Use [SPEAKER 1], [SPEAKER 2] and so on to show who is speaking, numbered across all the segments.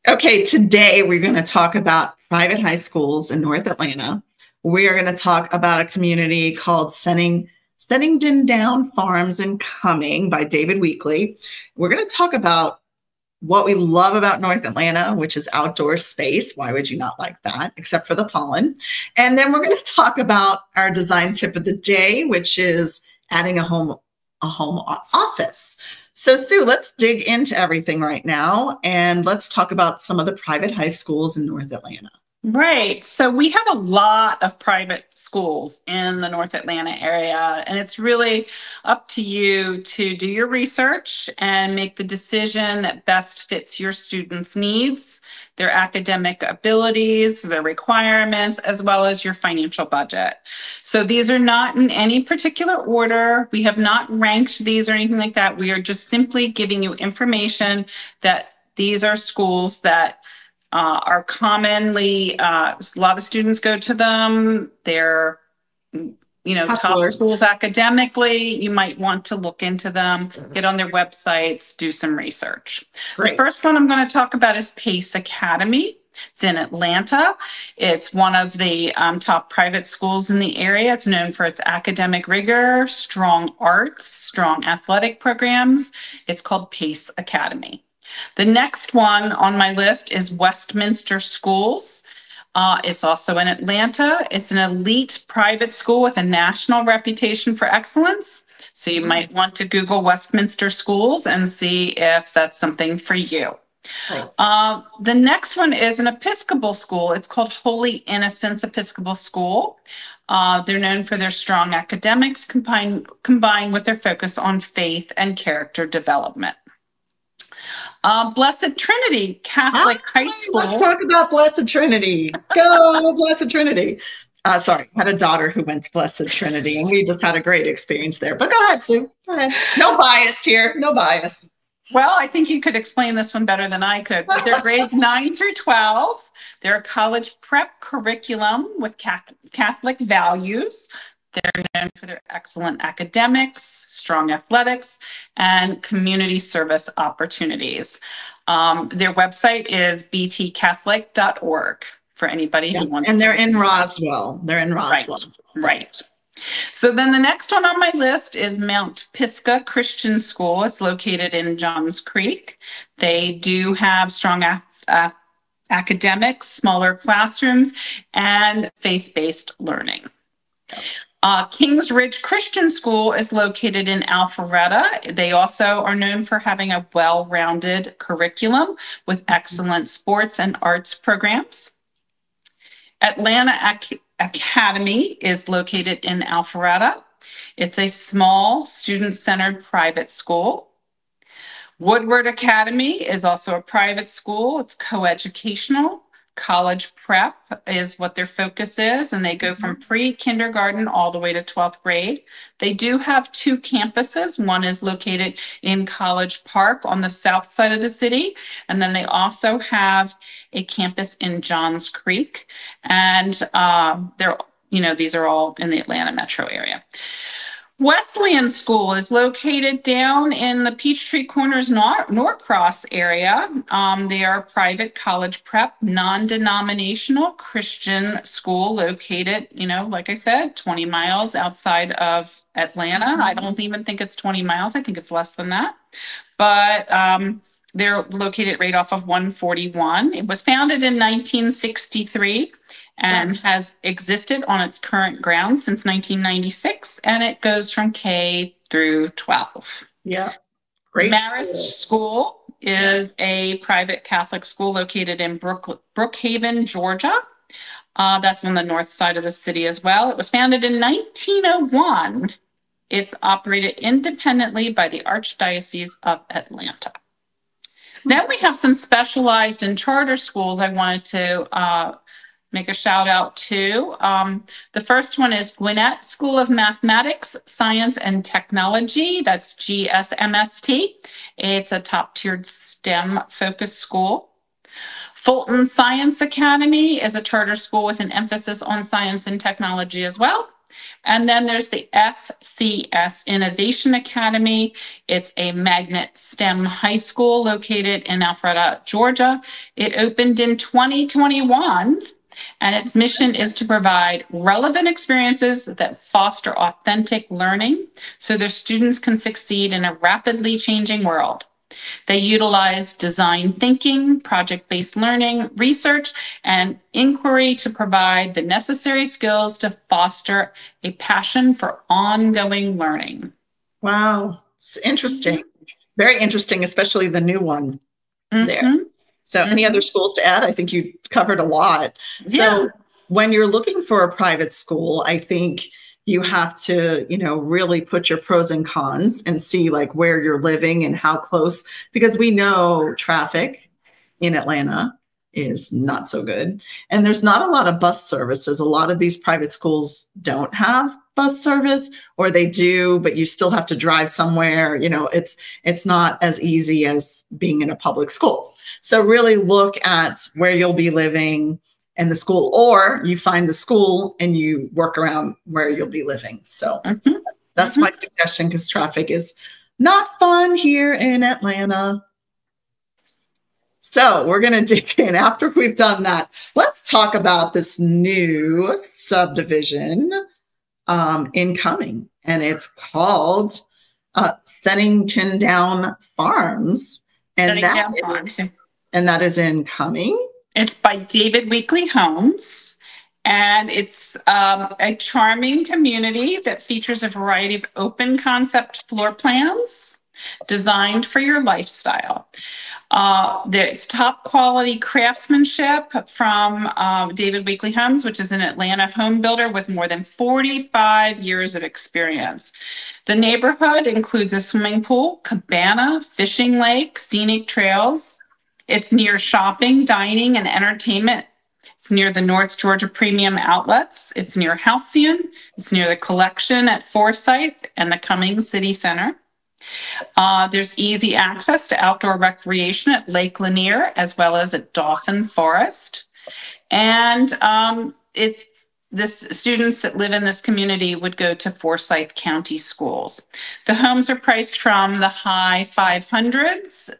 [SPEAKER 1] Okay, today we're going to talk about private high schools in North Atlanta. We are going to talk about a community called Sunnington Downs Farms in Cumming by David Weekley. We're going to talk about what we love about North Atlanta, which is outdoor space. Why would you not like that, except for the pollen? And then we're going to talk about our design tip of the day, which is adding a home office. So Stu, let's dig into everything right now, and let's talk about some of the private high schools in North Atlanta.
[SPEAKER 2] Right. So we have a lot of private schools in the North Atlanta area, and it's really up to you to do your research and make the decision that best fits your students' needs, their academic abilities, their requirements, as well as your financial budget. So these are not in any particular order. We have not ranked these or anything like that. We are just simply giving you information that these are schools that are commonly, a lot of students go to them. They're, top schools academically. You might want to look into them, get on their websites, do some research. Great. The first one I'm going to talk about is Pace Academy. It's in Atlanta. It's one of the top private schools in the area. It's known for its academic rigor, strong arts, strong athletic programs. It's called Pace Academy. The next one on my list is Westminster Schools. It's also in Atlanta. It's an elite private school with a national reputation for excellence. So you might want to Google Westminster Schools and see if that's something for you. Right. The next one is an Episcopal school. It's called Holy Innocents Episcopal School. They're known for their strong academics combined with their focus on faith and character development. Blessed Trinity Catholic High School.
[SPEAKER 1] Let's talk about Blessed Trinity. Go Blessed Trinity. Sorry, I had a daughter who went to Blessed Trinity, and we just had a great experience there. But go ahead, Sue. Go ahead. No bias here. No bias.
[SPEAKER 2] Well, I think you could explain this one better than I could. But they're grades 9 through 12. They're a college prep curriculum with Catholic values. They're known for their excellent academics, strong athletics, and community service opportunities. Their website is btcatholic.org for anybody who wants to.
[SPEAKER 1] And they're in Roswell. They're in Roswell.
[SPEAKER 2] Right. So then the next one on my list is Mount Pisgah Christian School. It's located in Johns Creek. They do have strong academics, smaller classrooms, and faith-based learning. Kings Ridge Christian School is located in Alpharetta. They also are known for having a well-rounded curriculum with excellent sports and arts programs. Atlanta Academy is located in Alpharetta. It's a small student-centered private school. Woodward Academy is also a private school. It's coeducational. College prep is what their focus is, and they go from pre-kindergarten all the way to 12th grade. They do have 2 campuses. One is located in College Park on the south side of the city, and then they also have a campus in Johns Creek. And these are all in the Atlanta metro area. Wesleyan School is located down in the Peachtree Corners Norcross area. They are a private college prep, non-denominational Christian school located, like I said, 20 miles outside of Atlanta. I don't even think it's 20 miles. I think it's less than that. But they're located right off of 141. It was founded in 1963. And has existed on its current grounds since 1996, and it goes from K through 12.
[SPEAKER 1] Yeah, great.
[SPEAKER 2] Marist School is a private Catholic school located in Brookhaven, Georgia. That's on the north side of the city as well. It was founded in 1901. It's operated independently by the Archdiocese of Atlanta. Then we have some specialized and charter schools I wanted to make a shout out to. The first one is Gwinnett School of Mathematics, Science, and Technology. That's GSMST. It's a top-tiered STEM-focused school. Fulton Science Academy is a charter school with an emphasis on science and technology as well. And then there's the FCS Innovation Academy. It's a magnet STEM high school located in Alpharetta, Georgia. It opened in 2021, and its mission is to provide relevant experiences that foster authentic learning so their students can succeed in a rapidly changing world. They utilize design thinking, project-based learning, research, and inquiry to provide the necessary skills to foster a passion for ongoing learning.
[SPEAKER 1] Wow, it's interesting. Very interesting, especially the new one there. So any other schools to add? I think you covered a lot. So when you're looking for a private school, I think you have to, really put your pros and cons and see like where you're living and how close, because we know traffic in Atlanta is not so good. And there's not a lot of bus services. A lot of these private schools don't have bus service, or they do, but you still have to drive somewhere. It's not as easy as being in a public school. So really look at where you'll be living and the school, or you find the school and you work around where you'll be living. So that's my suggestion, because traffic is not fun here in Atlanta. So we're going to dig in. After we've done that, let's talk about this new subdivision in Cumming, and it's called Sunnington Downs Farms, and that is in Cumming.
[SPEAKER 2] It's by David Weekley Homes, and it's a charming community that features a variety of open concept floor plans designed for your lifestyle. It's top quality craftsmanship from David Weekley Homes, which is an Atlanta home builder with more than 45 years of experience. The neighborhood includes a swimming pool, cabana, fishing lake, scenic trails. It's near shopping, dining, and entertainment. It's near the North Georgia Premium Outlets. It's near Halcyon. It's near the Collection at Forsyth and the Cumming City Center. There's easy access to outdoor recreation at Lake Lanier, as well as at Dawson Forest. And the students that live in this community would go to Forsyth County schools. The homes are priced from the high 500s,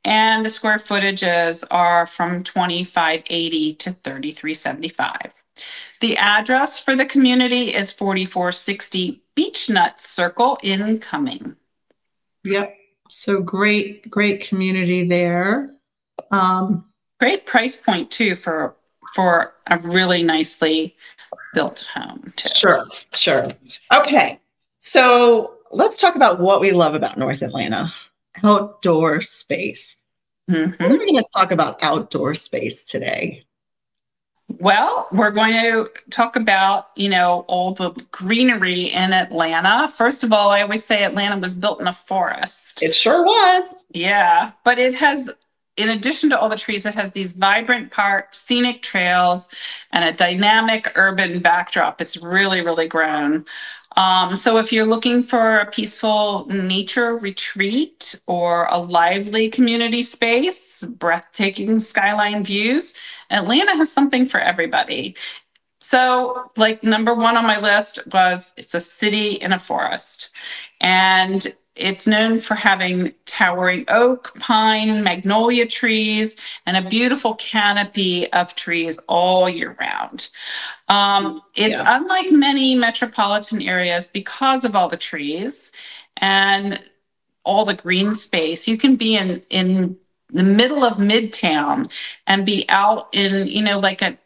[SPEAKER 2] and the square footages are from 2,580 to 3,375. The address for the community is 4460 Beechnut Circle in Cumming.
[SPEAKER 1] Yep. So great community there.
[SPEAKER 2] Great price point too for a really nicely built home too.
[SPEAKER 1] Sure. Okay. So let's talk about what we love about North Atlanta. Outdoor space. What are we going to talk about outdoor space today?
[SPEAKER 2] Well, we're going to talk about, all the greenery in Atlanta. First of all, I always say Atlanta was built in a forest.
[SPEAKER 1] It sure was.
[SPEAKER 2] Yeah, but it has, in addition to all the trees, it has these vibrant parks, scenic trails, and a dynamic urban backdrop. It's really, really grown. So if you're looking for a peaceful nature retreat or a lively community space, breathtaking skyline views, Atlanta has something for everybody. So like number one on my list was it's a city in a forest. And it's known for having towering oak, pine, magnolia trees, and a beautiful canopy of trees all year round. It's unlike many metropolitan areas because of all the trees and all the green space. You can be in the middle of Midtown and be out in, like an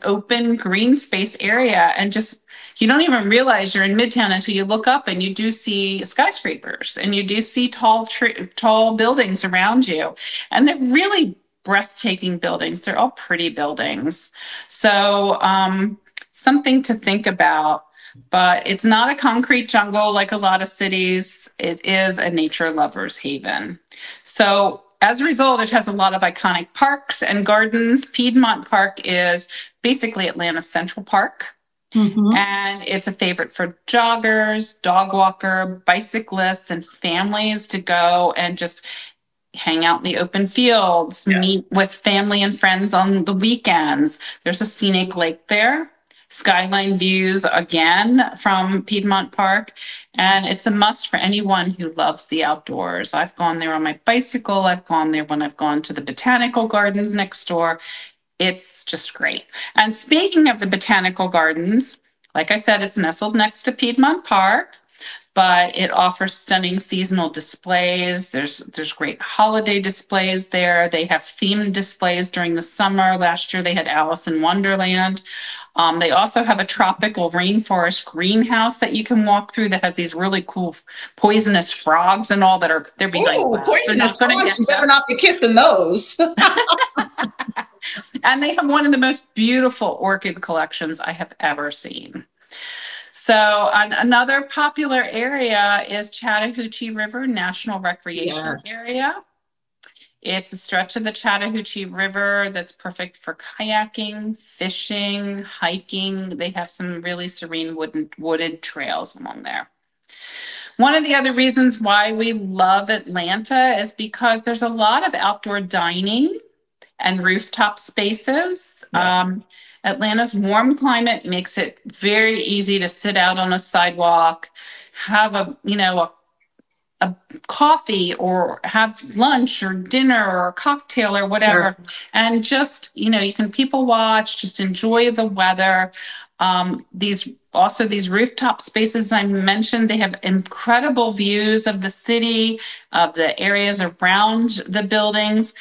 [SPEAKER 2] open green space area, and just, you don't even realize you're in Midtown until you look up and you do see skyscrapers and you do see tall buildings around you. And they're really breathtaking buildings. They're all pretty buildings. So something to think about, but it's not a concrete jungle like a lot of cities. It is a nature lover's haven. So as a result, it has a lot of iconic parks and gardens. Piedmont Park is basically Atlanta's Central Park. And it's a favorite for joggers, dog walker, bicyclists, and families to go and just hang out in the open fields, meet with family and friends on the weekends. There's a scenic lake there. skyline views again from Piedmont Park. And it's a must for anyone who loves the outdoors. I've gone there on my bicycle. I've gone there when I've gone to the botanical gardens next door. It's just great. And speaking of the botanical gardens, like I said, it's nestled next to Piedmont Park, but it offers stunning seasonal displays. There's great holiday displays there. They have themed displays during the summer. Last year they had Alice in Wonderland. They also have a tropical rainforest greenhouse that you can walk through that has these really cool poisonous frogs and all they're being like,
[SPEAKER 1] poisonous frogs, you better not be kissing those.
[SPEAKER 2] And they have one of the most beautiful orchid collections I have ever seen. So another popular area is Chattahoochee River National Recreation Area. It's a stretch of the Chattahoochee River that's perfect for kayaking, fishing, hiking. They have some really serene wooded trails along there. One of the other reasons why we love Atlanta is because there's a lot of outdoor dining and rooftop spaces. Yes. Atlanta's warm climate makes it very easy to sit out on a sidewalk, have a coffee or have lunch or dinner or a cocktail or whatever. Sure. And just, you can people watch, just enjoy the weather. These rooftop spaces I mentioned, they have incredible views of the city, of the areas around the buildings.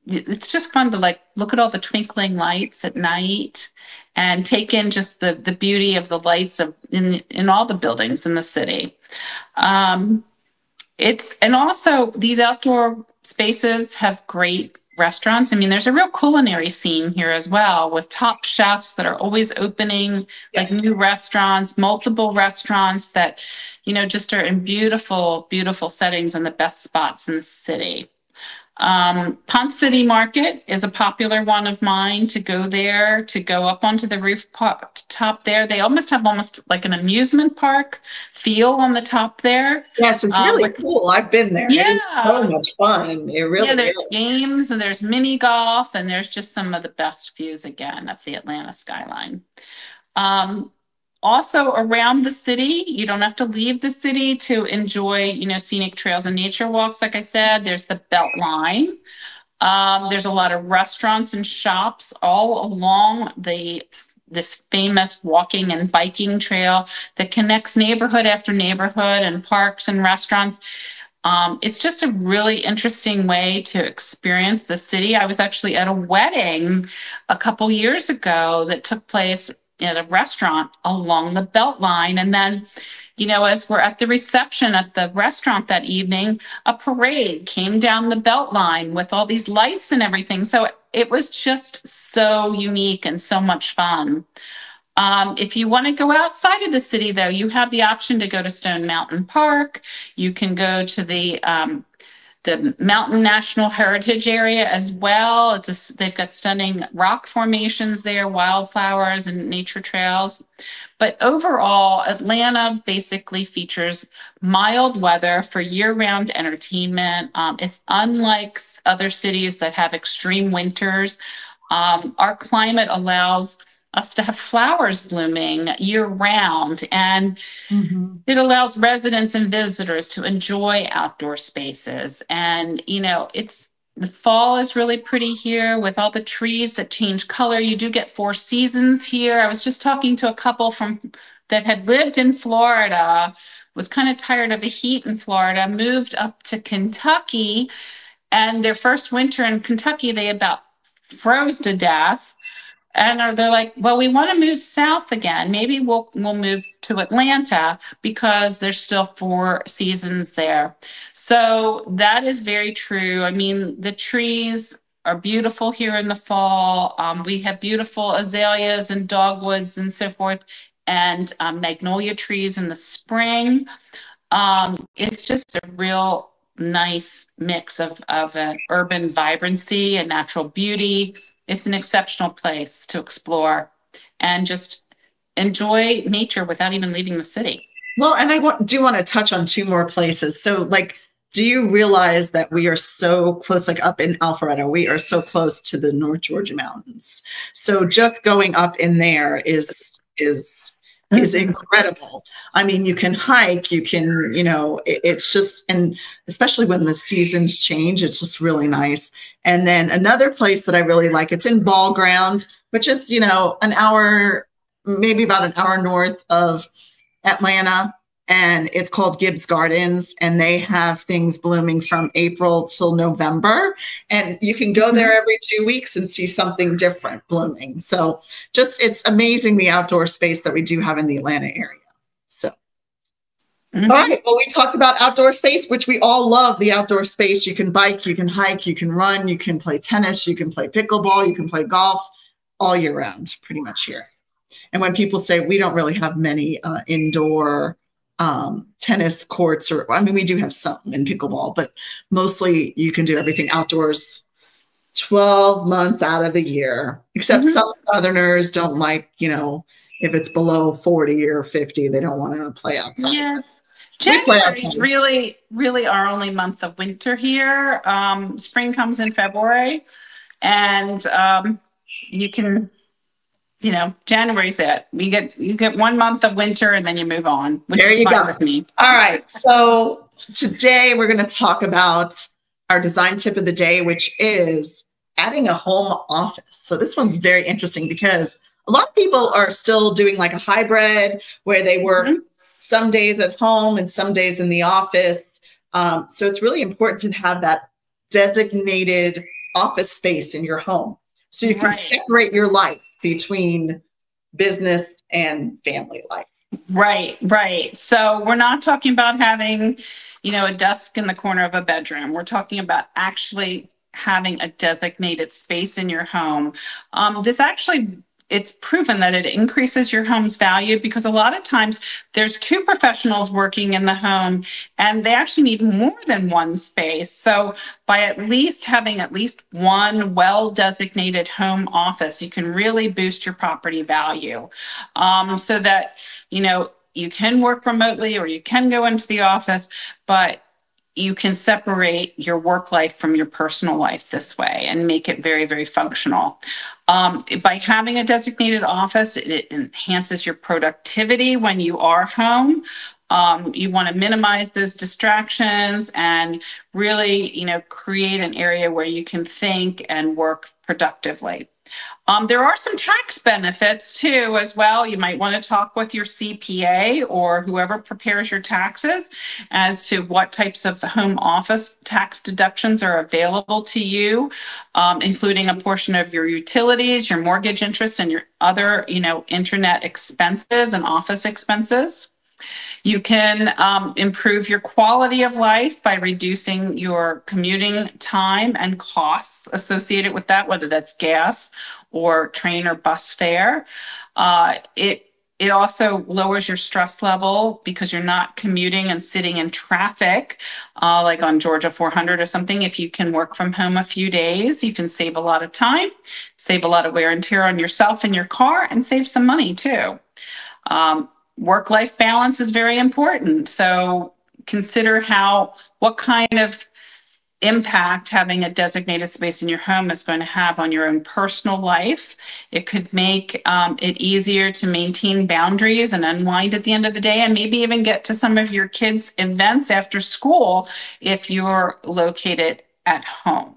[SPEAKER 2] It's just fun to look at all the twinkling lights at night and take in just the beauty of the lights in all the buildings in the city. And also these outdoor spaces have great restaurants. I mean, there's a real culinary scene here as well, with top chefs that are always opening new restaurants, multiple restaurants that, just are in beautiful, beautiful settings and the best spots in the city. Ponce City Market is a popular one of mine to go there, to go up onto the rooftop there. They have like an amusement park feel on the top there.
[SPEAKER 1] Yes, it's really cool. I've been there.
[SPEAKER 2] Yeah.
[SPEAKER 1] It is so much fun. It really is.
[SPEAKER 2] There's games and there's mini golf and there's just some of the best views again of the Atlanta skyline. Also around the city, you don't have to leave the city to enjoy, scenic trails and nature walks. Like I said, there's the Beltline. There's a lot of restaurants and shops all along this famous walking and biking trail that connects neighborhood after neighborhood and parks and restaurants. It's just a really interesting way to experience the city. I was actually at a wedding a couple years ago that took place at a restaurant along the Beltline. And then, as we're at the reception at the restaurant that evening, a parade came down the Beltline with all these lights and everything. So it was just so unique and so much fun. If you want to go outside of the city, though, you have the option to go to Stone Mountain Park. You can go to the Mountain National Heritage Area as well. They've got stunning rock formations there, wildflowers and nature trails. But overall, Atlanta basically features mild weather for year-round entertainment. It's unlike other cities that have extreme winters. Our climate allows us to have flowers blooming year-round, and it allows residents and visitors to enjoy outdoor spaces. And the fall is really pretty here with all the trees that change color. You do get 4 seasons here. I was just talking to a couple that had lived in Florida, was kind of tired of the heat in Florida, moved up to Kentucky, and their first winter in Kentucky, they about froze to death. And they're like, well, we want to move south again. Maybe we'll move to Atlanta because there's still 4 seasons there. So that is very true. I mean, the trees are beautiful here in the fall. We have beautiful azaleas and dogwoods and so forth, and magnolia trees in the spring. It's just a real nice mix of an urban vibrancy and natural beauty. It's an exceptional place to explore and just enjoy nature without even leaving the city.
[SPEAKER 1] Well, and I do want to touch on 2 more places. So do you realize that we are so close, up in Alpharetta, we are so close to the North Georgia mountains. So just going up in there is is incredible. I mean, you can hike, you can, it's just, and especially when the seasons change, it's just really nice. And then another place that I really like, it's in Ball Ground, which is, an hour, maybe about an hour north of Atlanta. And it's called Gibbs Gardens, and they have things blooming from April till November. And you can go there every 2 weeks and see something different blooming. So it's amazing, the outdoor space that we do have in the Atlanta area. So, all right. Well, we talked about outdoor space, which we all love. The outdoor space, you can bike, you can hike, you can run, you can play tennis, you can play pickleball, you can play golf all year round, pretty much here. And when people say we don't really have many indoor tennis courts, we do have some in pickleball, but mostly you can do everything outdoors 12 months out of the year, except some Southerners don't like, if it's below 40 or 50, they don't want to play outside.
[SPEAKER 2] Yeah. January is really, really our only month of winter here. Spring comes in February, and you can, January's it. You get 1 month of winter and then you move on.
[SPEAKER 1] There you go. With me. All right. So today we're going to talk about our design tip of the day, which is adding a home office. So this one's very interesting because a lot of people are still doing like a hybrid where they work some days at home and some days in the office. So it's really important to have that designated office space in your home so you can separate your life between business and family life.
[SPEAKER 2] Right. So we're not talking about having, a desk in the corner of a bedroom. We're talking about actually having a designated space in your home. It's proven that it increases your home's value because a lot of times there's two professionals working in the home and they actually need more than one space. So by at least having at least one well-designated home office, you can really boost your property value so that, you can work remotely or you can go into the office, but you can separate your work life from your personal life this way and make it very, very functional. By having a designated office, it enhances your productivity when you are home. You want to minimize those distractions and really, create an area where you can think and work productively. There are some tax benefits too, as well. You might want to talk with your CPA or whoever prepares your taxes as to what types of home office tax deductions are available to you, including a portion of your utilities, your mortgage interest, and your other, internet expenses and office expenses. You can improve your quality of life by reducing your commuting time and costs associated with that, whether that's gas or train or bus fare. It also lowers your stress level because you're not commuting and sitting in traffic like on Georgia 400 or something. If you can work from home a few days, you can save a lot of time, save a lot of wear and tear on yourself and your car, and save some money too. Work-life balance is very important. So consider what kind of impact having a designated space in your home is going to have on your own personal life. It could make it easier to maintain boundaries and unwind at the end of the day, and maybe even get to some of your kids' events after school if you're located at home.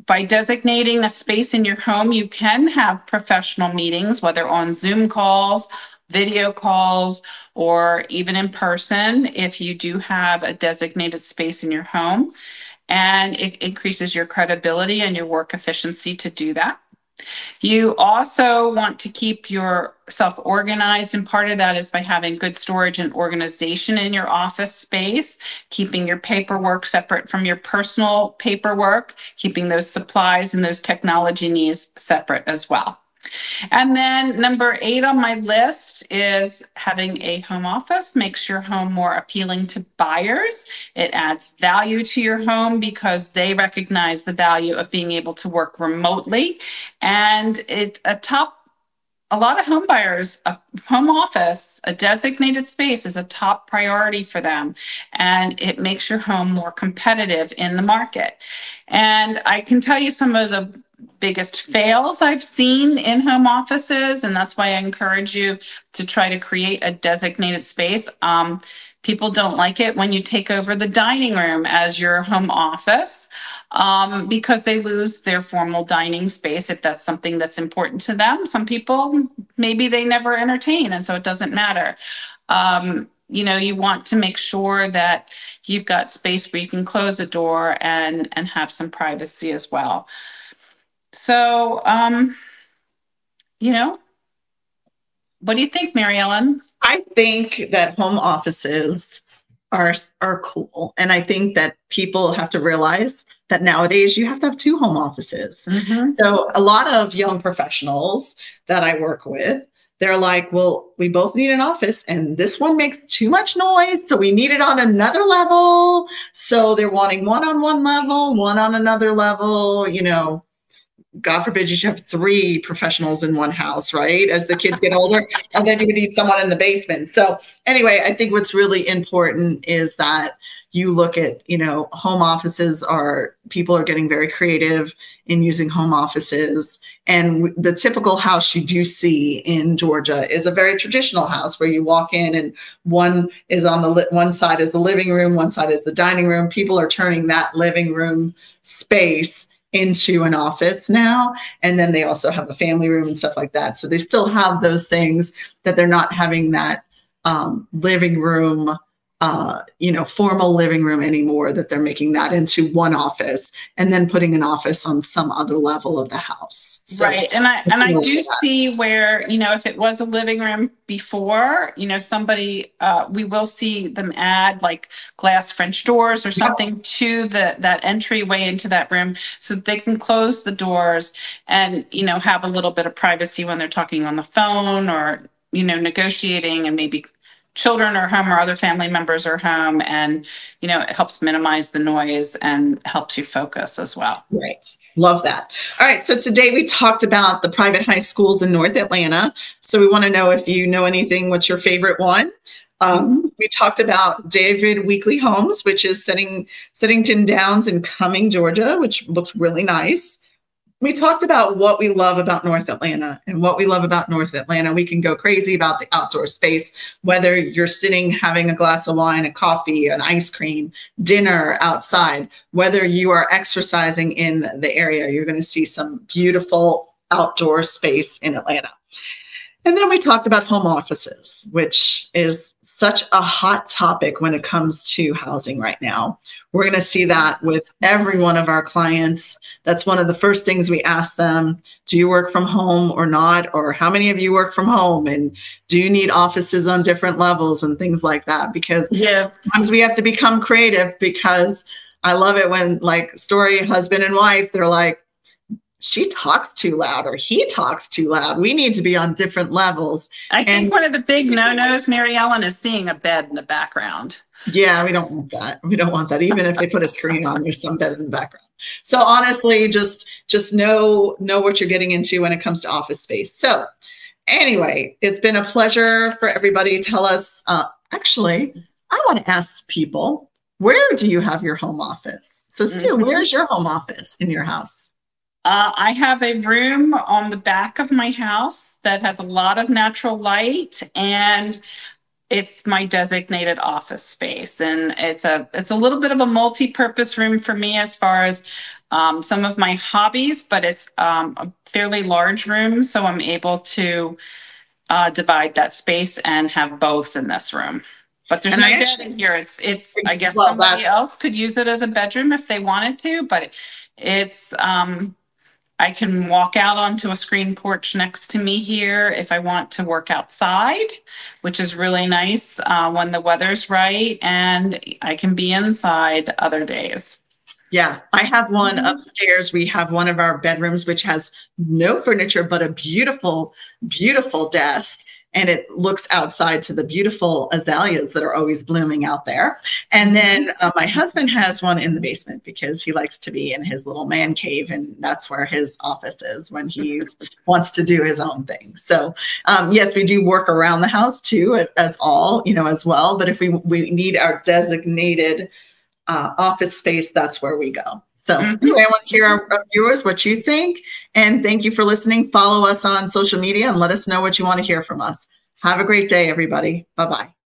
[SPEAKER 2] By designating a space in your home, you can have professional meetings, whether on Zoom calls, video calls, or even in person if you do have a designated space in your home. And it increases your credibility and your work efficiency to do that. You also want to keep yourself organized, and part of that is by having good storage and organization in your office space, keeping your paperwork separate from your personal paperwork, keeping those supplies and those technology needs separate as well. And then number 8 on my list is having a home office makes your home more appealing to buyers. It adds value to your home because they recognize the value of being able to work remotely. And a lot of home buyers, a home office, a designated space is a top priority for them. And it makes your home more competitive in the market. And I can tell you some of the biggest fails I've seen in home offices, and that's why I encourage you to try to create a designated space. People don't like it when you take over the dining room as your home office, because they lose their formal dining space if that's something that's important to them. Some people, maybe they never entertain, and so it doesn't matter. You want to make sure that you've got space where you can close the door and have some privacy as well. So, what do you think, Mary Ellen?
[SPEAKER 1] I think that home offices are cool. And I think that people have to realize that nowadays you have to have 2 home offices.
[SPEAKER 2] Mm-hmm.
[SPEAKER 1] So a lot of young professionals that I work with, they're like, well, we both need an office and this one makes too much noise, so we need it on another level. So they're wanting one on one level, one on another level. God forbid you should have 3 professionals in one house, right? As the kids get older, and then you would need someone in the basement. So anyway, I think what's really important is that you look at, home offices people are getting very creative in using home offices. And the typical house you do see in Georgia is a very traditional house where you walk in and one side is the living room, one side is the dining room. People are turning that living room space into an office now. And then they also have a family room and stuff like that. So they still have those things that they're not having that living room, formal living room anymore, that they're making that into one office and then putting an office on some other level of the house. So,
[SPEAKER 2] right. And I do see where, if it was a living room before, somebody, we will see them add like glass French doors or something to that entryway into that room so that they can close the doors and, have a little bit of privacy when they're talking on the phone or, negotiating, and maybe children are home or other family members are home, and it helps minimize the noise and helps you focus as well.
[SPEAKER 1] Right. Love that. All right. So today we talked about the private high schools in North Atlanta. So we want to know if you know anything, what's your favorite one? We talked about David Weekley Homes, which is Sunnington Downs in Cumming, Georgia, which looks really nice. We talked about what we love about North Atlanta, and what we love about North Atlanta. We can go crazy about the outdoor space, whether you're sitting having a glass of wine, a coffee, an ice cream, dinner outside, whether you are exercising in the area, you're going to see some beautiful outdoor space in Atlanta. And then we talked about home offices, which is such a hot topic when it comes to housing right now. We're going to see that with every one of our clients. That's one of the first things we ask them. Do you work from home or not? Or how many of you work from home? And do you need offices on different levels and things like that? Because sometimes we have to become creative, because I love it when, like, story husband and wife, they're like, she talks too loud or he talks too loud. We need to be on different levels.
[SPEAKER 2] I think one of the big no-nos, Mary Ellen, is seeing a bed in the background.
[SPEAKER 1] Yeah, we don't want that. We don't want that. Even if they put a screen on, there's some bed in the background. So honestly, just know what you're getting into when it comes to office space. So anyway, it's been a pleasure for everybody. Tell us, actually, I want to ask people, where do you have your home office? So Stu, where's your home office in your house?
[SPEAKER 2] I have a room on the back of my house that has a lot of natural light, and it's my designated office space. And it's a little bit of a multi-purpose room for me as far as some of my hobbies, but it's a fairly large room, so I'm able to divide that space and have both in this room. But there's no bed in here. It's I guess somebody else could use it as a bedroom if they wanted to, but it's I can walk out onto a screen porch next to me here if I want to work outside, which is really nice when the weather's right, and I can be inside other days.
[SPEAKER 1] Yeah, I have one upstairs. We have one of our bedrooms, which has no furniture, but a beautiful, beautiful desk. And it looks outside to the beautiful azaleas that are always blooming out there. And then my husband has one in the basement because he likes to be in his little man cave, and that's where his office is when he wants to do his own thing. So yes, we do work around the house too, as well. But if we need our designated office space, that's where we go. So anyway, I want to hear our viewers, what you think. And thank you for listening. Follow us on social media and let us know what you want to hear from us. Have a great day, everybody. Bye-bye.